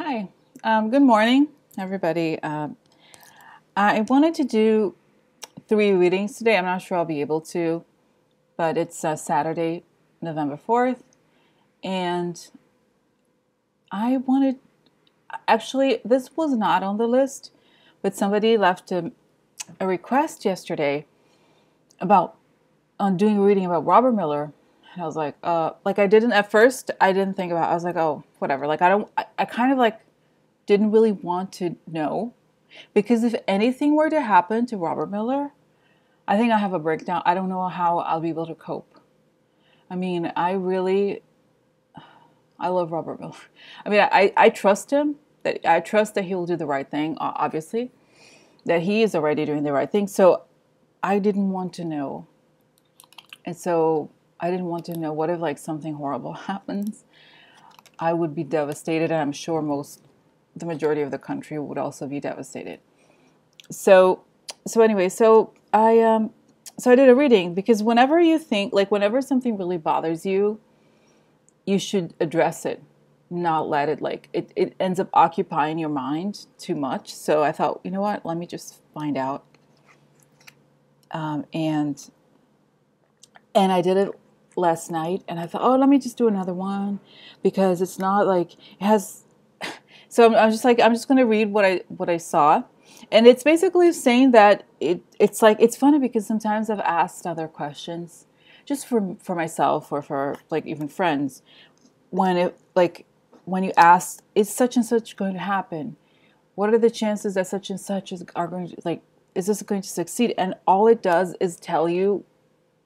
Hi, good morning, everybody. I wanted to do 3 readings today. I'm not sure I'll be able to, but it's Saturday, November 4th, and I wanted, actually, this was not on the list, but somebody left a request yesterday about on doing a reading about Robert Mueller. And I was like I didn't at first. I didn't think about. I was like, oh, whatever. Like I don't. I kind of like didn't really want to know. Because if anything were to happen to Robert Mueller, I think I have a breakdown. I don't know how I'll be able to cope. I mean, I love Robert Mueller. I mean, I trust him. That I trust that he will do the right thing, obviously. That he is already doing the right thing. So I didn't want to know. And so I didn't want to know what if like something horrible happens. I would be devastated, and I'm sure the majority of the country would also be devastated. So anyway, so I did a reading because whenever you think like whenever something really bothers you, you should address it, not let it like it ends up occupying your mind too much. So I thought, you know what, let me just find out. And I did it last night, and I thought, oh, let me just do another one because it's not like it has. So I'm just like I'm just gonna read what I saw. And it's basically saying that it's like it's funny because sometimes I've asked other questions just for myself or for like even friends when you ask, is such and such going to happen? What are the chances that such and such are going to like, is this going to succeed? And all it does is tell you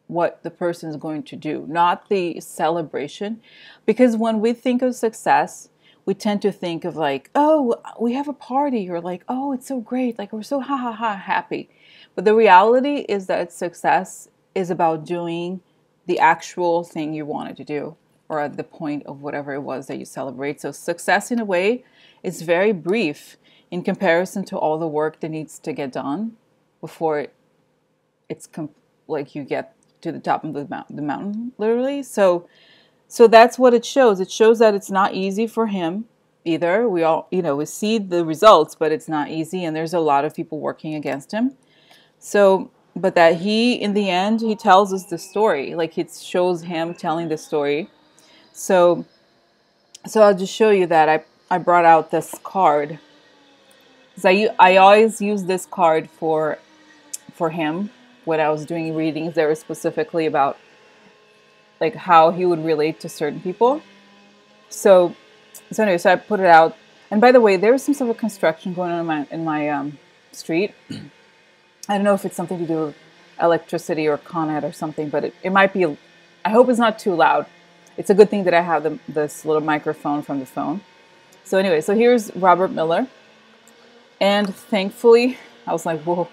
what the person is going to do, not the celebration. Because when we think of success, we tend to think of like, oh, we have a party, or like, oh, it's so great, like we're so ha ha ha happy. But the reality is that success is about doing the actual thing you wanted to do, or at the point of whatever it was that you celebrate. So success in a way is very brief in comparison to all the work that needs to get done before it's like you get to the top of the mountain, literally. So that's what it shows. It shows that it's not easy for him either. We all, we see the results, but it's not easy. And there's a lot of people working against him. So, but that he, in the end, he tells us the story. Like it shows him telling the story. So I'll just show you that I brought out this card. So I always use this card for him when I was doing readings that were specifically about like how he would relate to certain people. So anyway, so I put it out. And by the way, there's some sort of construction going on in my street. I don't know if it's something to do with electricity or Con Ed or something, but it might be. I hope it's not too loud. It's a good thing that I have this little microphone from the phone. So anyway, so here's Robert Mueller. And thankfully, I was like, whoa.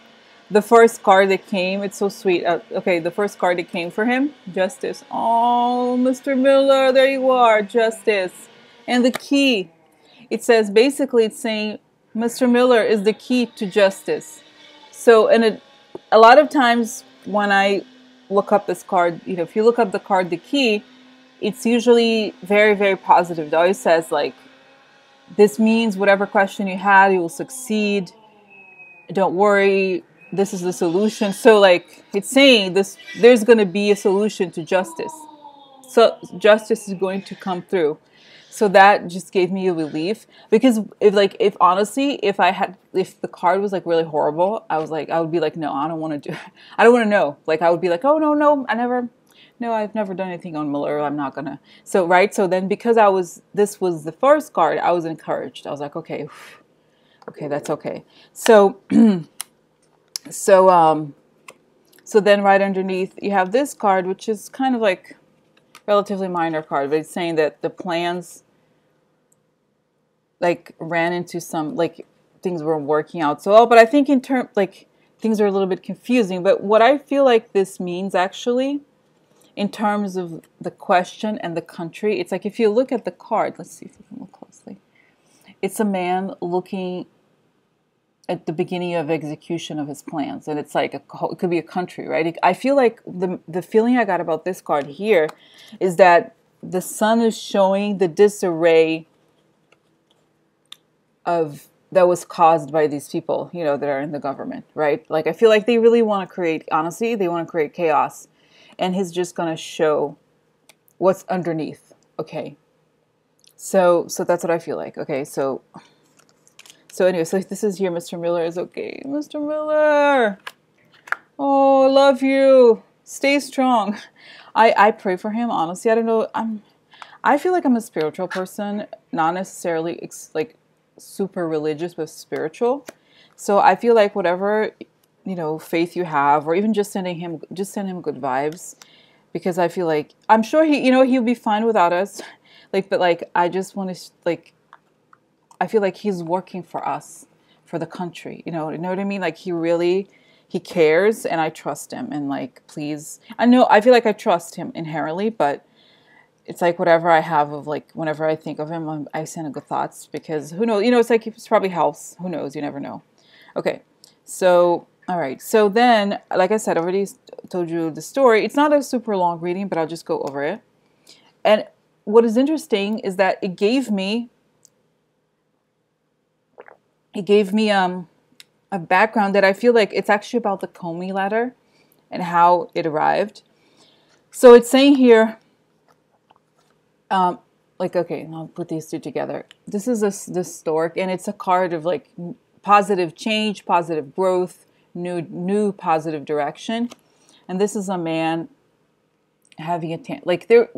The first card that came, it's so sweet. Okay, the first card that came for him, Justice. Oh, Mr. Mueller, there you are, Justice. And the key, it says, basically it's saying, Mr. Mueller is the key to justice. So, and a lot of times when I look up this card, if you look up the card, the key, it's usually very, very positive. It always says like, this means whatever question you had, you will succeed. Don't worry. This is the solution. So like it's saying this, there's going to be a solution to justice. So justice is going to come through. So that just gave me a relief because if honestly, if the card was like really horrible, I would be like, no, I don't want to I don't want to know. Like I would be like, oh no, I've never done anything on Mueller. I'm not gonna. So right. So then because this was the first card, I was encouraged. I was like, okay, that's okay. So, so then right underneath you have this card, which is kind of like relatively minor card, but it's saying that the plans like ran into some like things weren't working out so well. But I think in term like things are a little bit confusing. But what I feel like this means actually, in terms of the question and the country, it's like if you look at the card, let's see if we can look closely. It's a man looking at the beginning of execution of his plans, and it's like it could be a country, right? I feel like the feeling I got about this card here is that the sun is showing the disarray of that was caused by these people, you know, that are in the government, right? Like, I feel like they really want to create, honestly, they want to create chaos. And he's just going to show what's underneath. Okay. So that's what I feel like. Okay. So anyway, so this is here. Mr. Mueller is okay. Mr. Mueller. Oh, love you. Stay strong. I pray for him, honestly. I don't know. I feel like I'm a spiritual person, not necessarily like super religious, but spiritual. So I feel like whatever, you know, faith you have, or even just send him good vibes, because I feel like, I'm sure he, you know, he'll be fine without us. Like, but like, I just want to, like, I feel like he's working for us, for the country, you know what I mean? Like, he cares, and I trust him. And like, please, I feel like I trust him inherently, but it's like whatever I have of, like, whenever I think of him, I send good thoughts, because who knows, you know, it's like, it's probably helps. Who knows? You never know. Okay. So, all right. So then, like I said, I already told you the story. It's not a super long reading, but I'll just go over it. And what is interesting is that it gave me a background that I feel like it's actually about the Comey letter and how it arrived. So it's saying here, like, okay, I'll put these two together. This is this stork, and it's a card of like positive change, positive growth, new positive direction. And this is a man having a like there.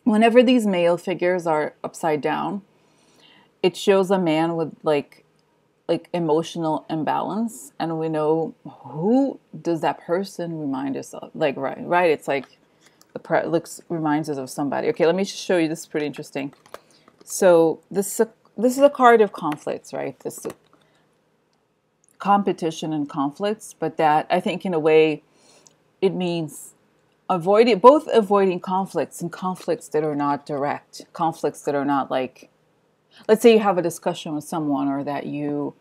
Whenever these male figures are upside down, it shows a man with like emotional imbalance, and we know who does that person remind us of. Like, right. It's like reminds us of somebody. Okay, let me just show you. This is pretty interesting. So this is a card of conflicts, right? This is competition and conflicts, but that, I think, in a way, it means avoiding conflicts, and conflicts that are not direct, conflicts that are not like, let's say you have a discussion with someone, or that you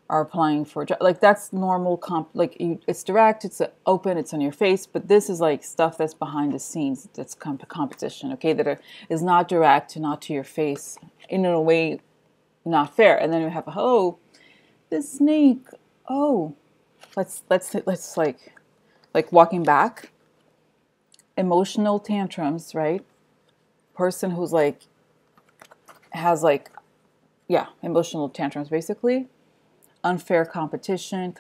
are applying for a job. Like, that's normal it's direct, it's open, it's on your face. But this is like stuff that's behind the scenes, that's competition, okay, that is not direct, not to your face, in a way not fair. And then you have, oh, this snake, oh, let's like walking back, emotional tantrums, right? Person who's like has like, yeah, emotional tantrums, basically. Unfair competition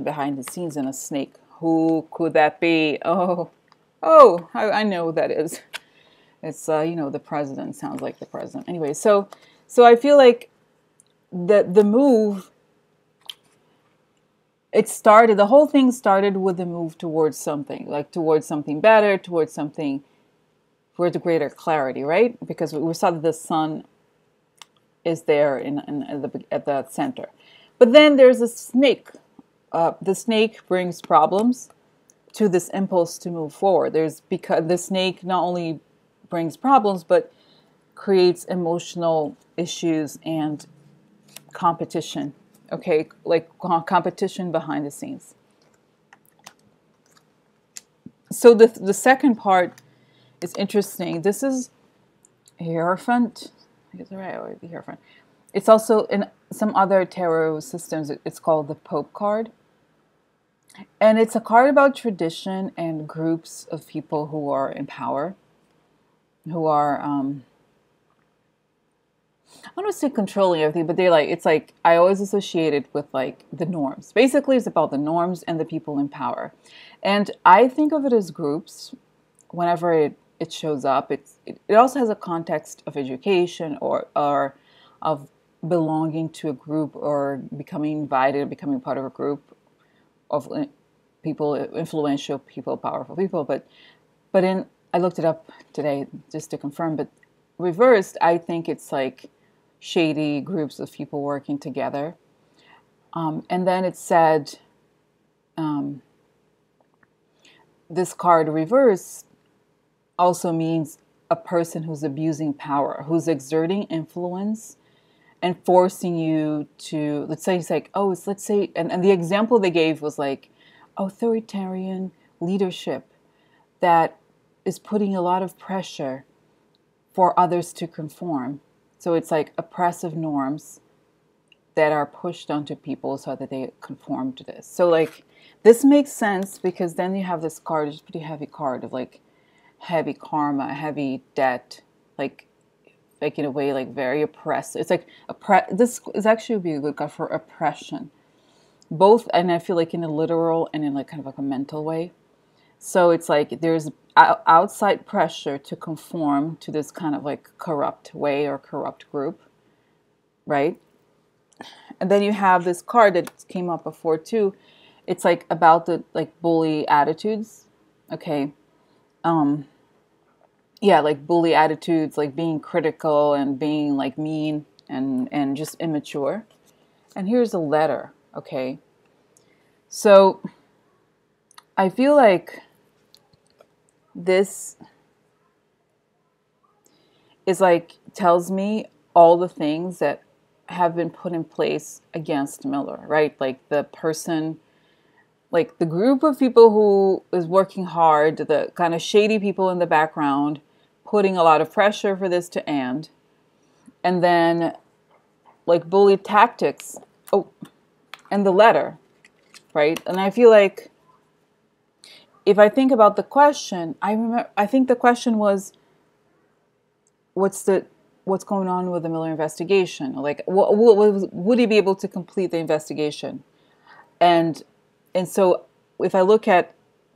behind the scenes, and a snake. Who could that be? Oh, I know who that is. It's you know, the president. Sounds like the president. Anyway, so I feel like the move, the whole thing started with the move towards something, like towards something better, towards the greater clarity, right? Because we saw that the sun is there at the center. But then there's a snake. The snake brings problems to this impulse to move forward. Because the snake not only brings problems, but creates emotional issues and competition. Okay, like competition behind the scenes. So the second part is interesting. This is Hierophant. I guess right, the Hierophant. It's also in some other tarot systems. It's called the Pope card. And it's a card about tradition and groups of people who are in power, who are, I don't want to say controlling everything, but it's like, I always associate it with like the norms. Basically, it's about the norms and the people in power. And I think of it as groups whenever it shows up. It also has a context of education or of belonging to a group, or becoming invited, becoming part of a group of people, influential people, powerful people. But I looked it up today just to confirm, but reversed, I think it's like shady groups of people working together. And then it said, this card reversed also means a person who's abusing power, who's exerting influence and forcing you to, let's say, it's like, let's say, and the example they gave was like authoritarian leadership that is putting a lot of pressure for others to conform. So it's like oppressive norms that are pushed onto people so that they conform to this. So like this makes sense because then you have this card, it's a pretty heavy card of like heavy karma, heavy debt, like in a way like very oppressive. It's like this is actually would be a good card for oppression. Both, and I feel like in a literal and in like kind of like a mental way. So it's like there's outside pressure to conform to this kind of like corrupt way or corrupt group, right? And then you have this card that came up before too. It's like about the like bully attitudes. Okay. Yeah, like bully attitudes, like being critical and being like mean and just immature. And here's a letter, okay? So I feel like this is like tells me all the things that have been put in place against Mueller, right? Like the person, like the group of people who is working hard, the kind of shady people in the background, putting a lot of pressure for this to end. And then like bully tactics. Oh, and the letter, right? And I feel like if I think about the question, I think the question was, what's going on with the Mueller investigation? Like, would he be able to complete the investigation? And so if I look at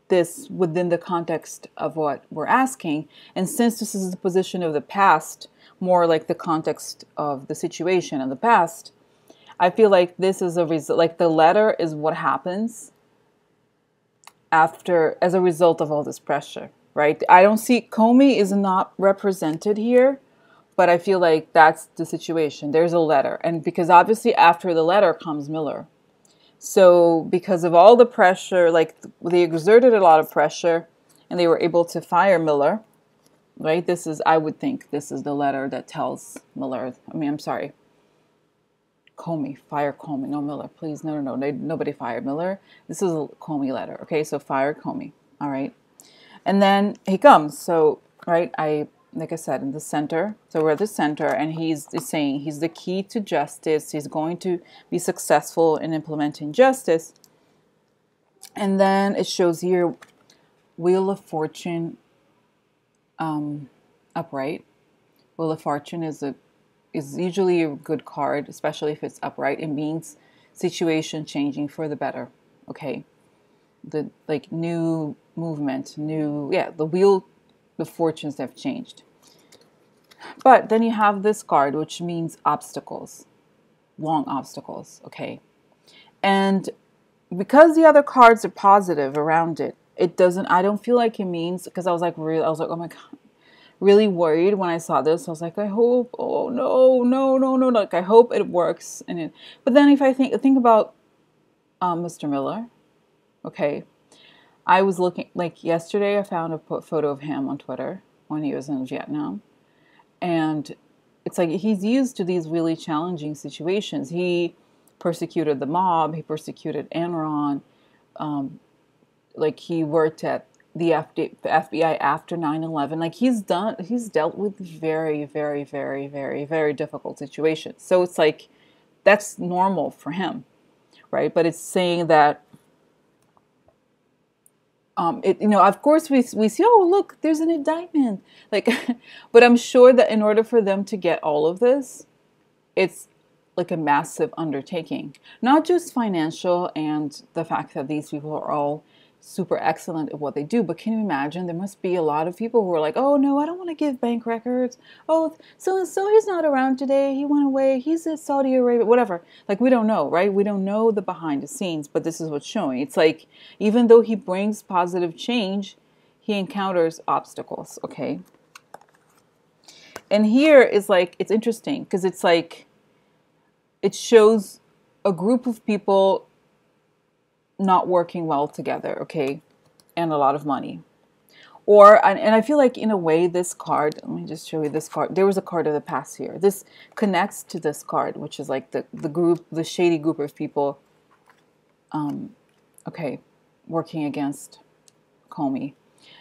this within the context of what we're asking, and since this is the position of the past, more like the context of the situation in the past, I feel like this is a result, like the letter is what happens after, as a result of all this pressure, right? I don't see, Comey is not represented here, but I feel like that's the situation. There's a letter. And because obviously after the letter comes Mueller. So because of all the pressure, like they exerted a lot of pressure and they were able to fire Mueller, right? This is, I would think this is the letter that tells Mueller, I'm sorry, Comey, fire Comey, no Mueller, please, no, nobody fired Mueller. This is a Comey letter, okay? So fire Comey, all right? And then he comes, so, right, like I said, in the center. So we're at the center, and he's saying he's the key to justice. He's going to be successful in implementing justice. And then it shows here, Wheel of Fortune upright. Wheel of Fortune is usually a good card, especially if it's upright. It means situation changing for the better. Okay, the like new movement, the wheel. The fortunes have changed. But then you have this card, which means obstacles, long obstacles, okay? And because the other cards are positive around it, I don't feel like it means, because I was like, oh my God, really worried when I saw this. I was like, I hope, oh no, like I hope it works. But then if I think about Mr. Mueller, okay, I was looking, like yesterday I found a photo of him on Twitter when he was in Vietnam. And it's like he's used to these really challenging situations. He persecuted the mob. He persecuted Enron. Like he worked at the FBI after 9/11. Like he's dealt with very, very, very, very, very difficult situations. So it's like that's normal for him, right? But it's saying that of course we see, oh, look, there's an indictment. Like, but I'm sure that in order for them to get all of this, it's like a massive undertaking, not just financial and the fact that these people are all super excellent at what they do, but can you imagine there must be a lot of people who are like, oh no, I don't want to give bank records. Oh, so he's not around today. He went away. He's in Saudi Arabia, whatever. Like we don't know, right? We don't know the behind the scenes, but this is what's showing. It's like, even though he brings positive change, he encounters obstacles, okay? And here is like, it's interesting because it's like, it shows a group of people not working well together, okay, and a lot of money. And I feel like in a way this card, let me just show you this card. There was a card of the past here. This connects to this card, which is like the shady group of people, okay, working against Comey.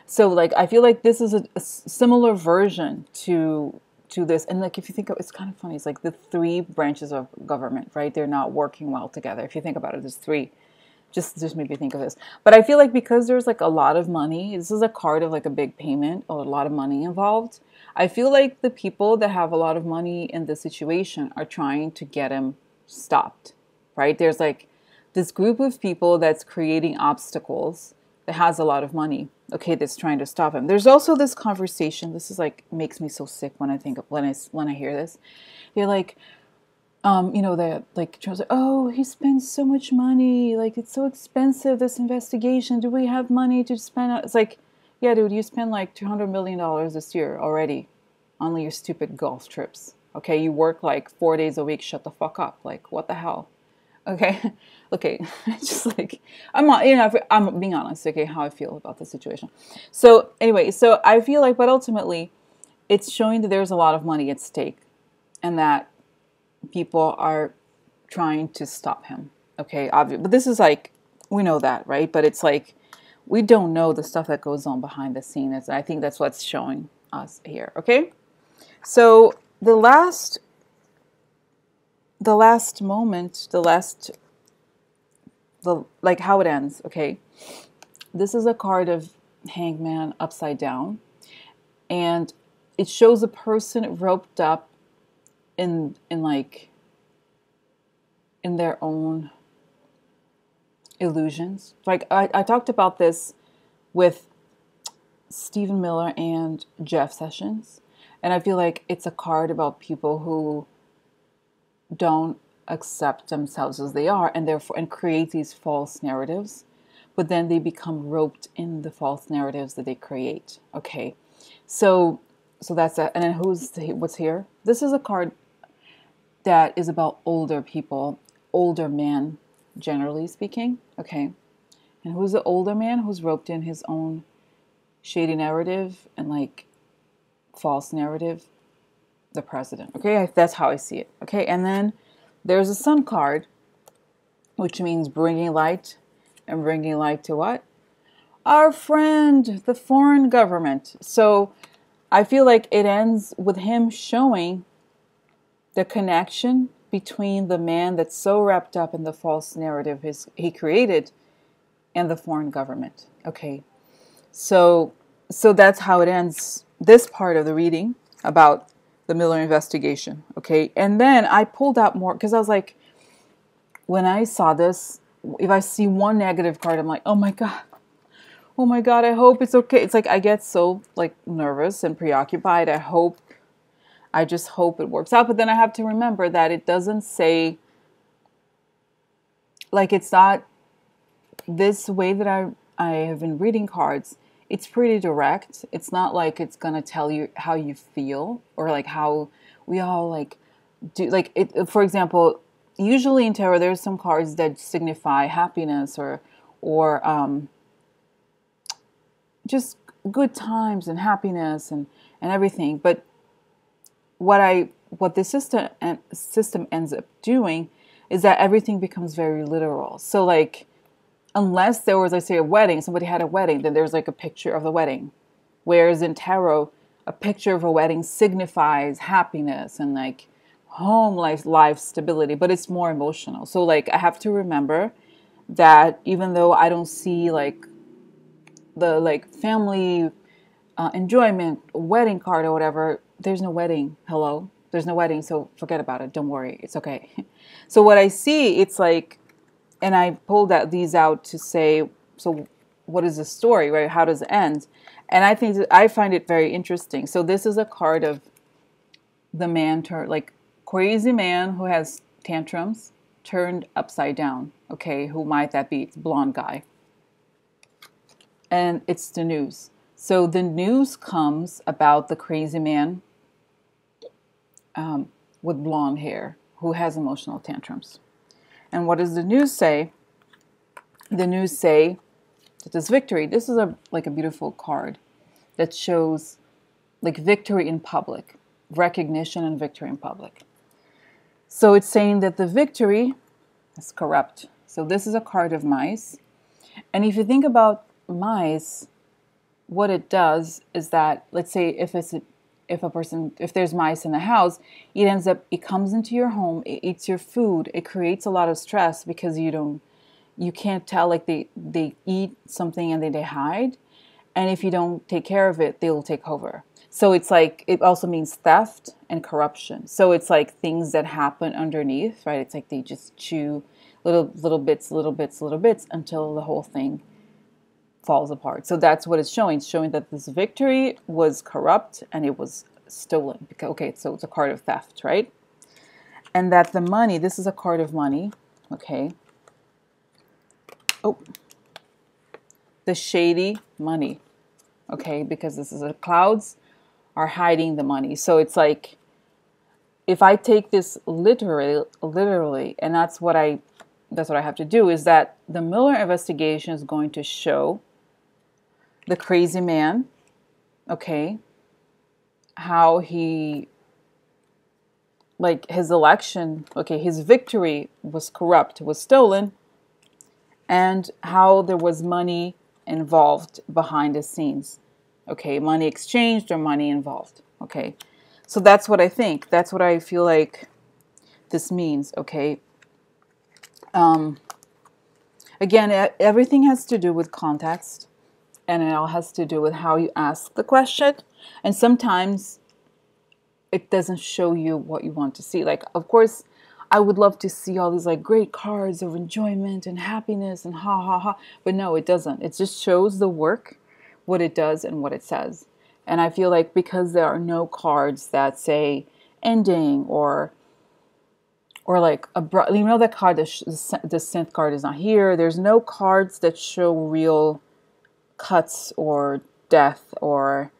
So like, I feel like this is a similar version to to this. And like, if you think of, it's kind of funny. It's like the three branches of government, right? They're not working well together. If you think about it, there's three. Just made me think of this. But I feel like because there's like a lot of money, this is a card of like a big payment or a lot of money involved. I feel like the people that have a lot of money in this situation are trying to get him stopped, right? There's like this group of people that's creating obstacles that has a lot of money, okay, that's trying to stop him. There's also this conversation. This is like makes me so sick when I think of when I hear this. They're like, that like Trump's like, oh, he spends so much money, like it's so expensive, this investigation. Do we have money to spend? It's like, yeah, dude, you spend like $200 million this year already on your stupid golf trips. Okay, you work like 4 days a week. Shut the fuck up. Like, what the hell? Okay, okay, just like I'm being honest. Okay, how I feel about the situation. So anyway, so I feel like, but ultimately, it's showing that there's a lot of money at stake, and that people are trying to stop him. Okay, obviously, but this is like, we know that, right? But it's like, we don't know the stuff that goes on behind the scenes. I think that's what's showing us here. Okay, so the last moment, like how it ends. Okay, this is a card of Hangman upside down, and it shows a person roped up in their own illusions. Like I talked about this with Stephen Miller and Jeff Sessions, and I feel like it's a card about people who don't accept themselves as they are, and therefore create these false narratives, but then they become roped in the false narratives that they create. Okay, so that's that. And then what's here? This is a card that is about older people, older men, generally speaking. Okay, and who's the older man who's roped in his own shady narrative and like false narrative? The president. Okay, that's how I see it. Okay, and then there's a sun card, which means bringing light, and bringing light to what? Our friend, the foreign government. So I feel like it ends with him showing the connection between the man that's so wrapped up in the false narrative he created and the foreign government. Okay, so that's how it ends this part of the reading about the Mueller investigation. Okay, and then I pulled out more because I was like, when I saw this, if I see one negative card, I'm like, oh my god, I hope it's okay. It's like I get so like nervous and preoccupied. I just hope it works out. But then I have to remember that it doesn't say, like, it's not this way that I have been reading cards. It's pretty direct. It's not like it's going to tell you how you feel, or like how we all like do, like it. For example, usually in tarot, there's some cards that signify happiness or just good times and happiness and everything. But what the system ends up doing is that everything becomes very literal. So like, unless there was, let's say, a wedding, somebody had a wedding, then there's like a picture of the wedding. Whereas in tarot, a picture of a wedding signifies happiness and like home life stability, but it's more emotional. So like, I have to remember that even though I don't see like the like family enjoyment wedding card or whatever, there's no wedding. Hello? There's no wedding, so forget about it. Don't worry. It's okay. So what I see, it's like, and I pulled these out to say, so what is the story, right? How does it end? And I find it very interesting. So this is a card of the man like crazy man who has tantrums turned upside down. Okay, who might that be? It's a blonde guy. And it's the news. So the news comes about the crazy man with blonde hair who has emotional tantrums. And what does the news say? The news say that there's victory. This is a beautiful card that shows like victory in public, recognition and victory in public. So it's saying that the victory is corrupt. So this is a card of mice. And if you think about mice, what it does is that, let's say if if there's mice in the house, it comes into your home, it eats your food, it creates a lot of stress because you can't tell, like they eat something and then they hide. And if you don't take care of it, they will take over. So it's like, it also means theft and corruption. So it's like things that happen underneath, right? It's like they just chew little bits, little bits, little bits until the whole thing falls apart. So that's what it's showing. It's showing that this victory was corrupt and it was stolen. Okay, so it's a card of theft, right? And that the money, this is a card of money, okay? Oh, the shady money, okay? Because this is the clouds are hiding the money. So it's like, if I take this literally, and that's what I have to do, is that the Mueller investigation is going to show the crazy man, okay, how he, like his election, okay, his victory was corrupt, was stolen, and how there was money involved behind the scenes, okay, money exchanged or money involved, okay. So that's what I think. That's what I feel like this means, okay. Again, everything has to do with context, and it all has to do with how you ask the question. And sometimes it doesn't show you what you want to see. Like, of course, I would love to see all these like great cards of enjoyment and happiness and ha ha ha. But no, it doesn't. It just shows the work, what it does and what it says. And I feel like because there are no cards that say ending or like you know, that card, the synth card is not here. There's no cards that show real cuts or death or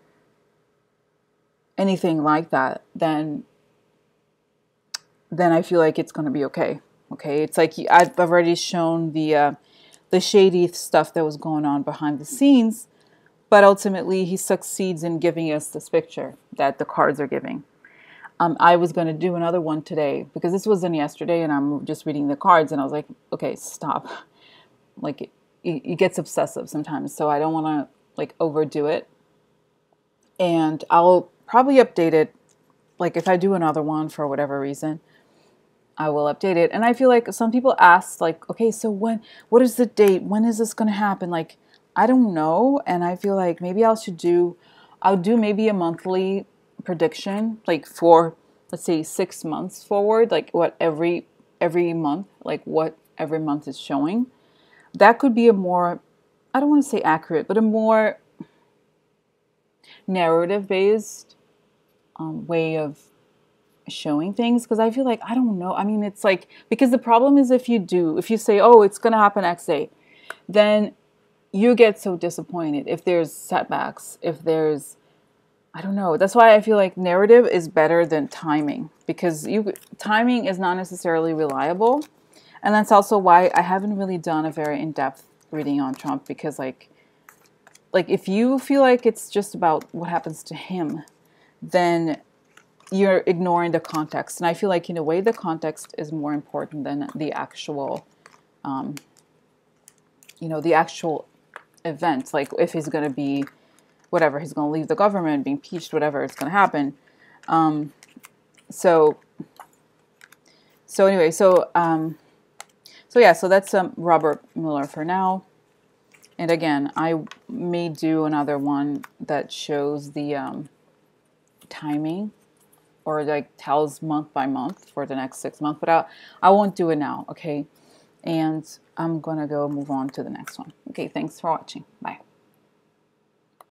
anything like that. Then I feel like it's going to be okay. Okay, it's like I've already shown the shady stuff that was going on behind the scenes, but ultimately he succeeds in giving us this picture that the cards are giving. I was going to do another one today because this wasn't yesterday, and I'm just reading the cards, and I was like, okay, stop. Like it gets obsessive sometimes, so I don't want to like overdo it. And I'll probably update it. Like if I do another one for whatever reason, I will update it. And I feel like some people ask, like, okay, so what is the date? When is this going to happen? Like, I don't know. And I feel like maybe I'll do maybe a monthly prediction, like for, let's say 6 months forward, like what every month, like what every month is showing. That could be a more, I don't want to say accurate, but a more narrative based way of showing things. Because I feel like, I don't know. I mean, it's like, because the problem is if you say, oh, it's going to happen X day, then you get so disappointed if there's setbacks, if there's, I don't know. That's why I feel like narrative is better than timing, because timing is not necessarily reliable. And that's also why I haven't really done a very in-depth reading on Trump, because like if you feel like it's just about what happens to him, then you're ignoring the context. And I feel like in a way the context is more important than the actual, the actual event. Like if he's going to be whatever, he's going to leave the government, be impeached, whatever, it's going to happen. So anyway, so yeah, so that's Robert Mueller for now. And again, I may do another one that shows the timing, or like tells month by month for the next 6 months, but I won't do it now, okay? And I'm gonna go move on to the next one. Okay, thanks for watching. Bye.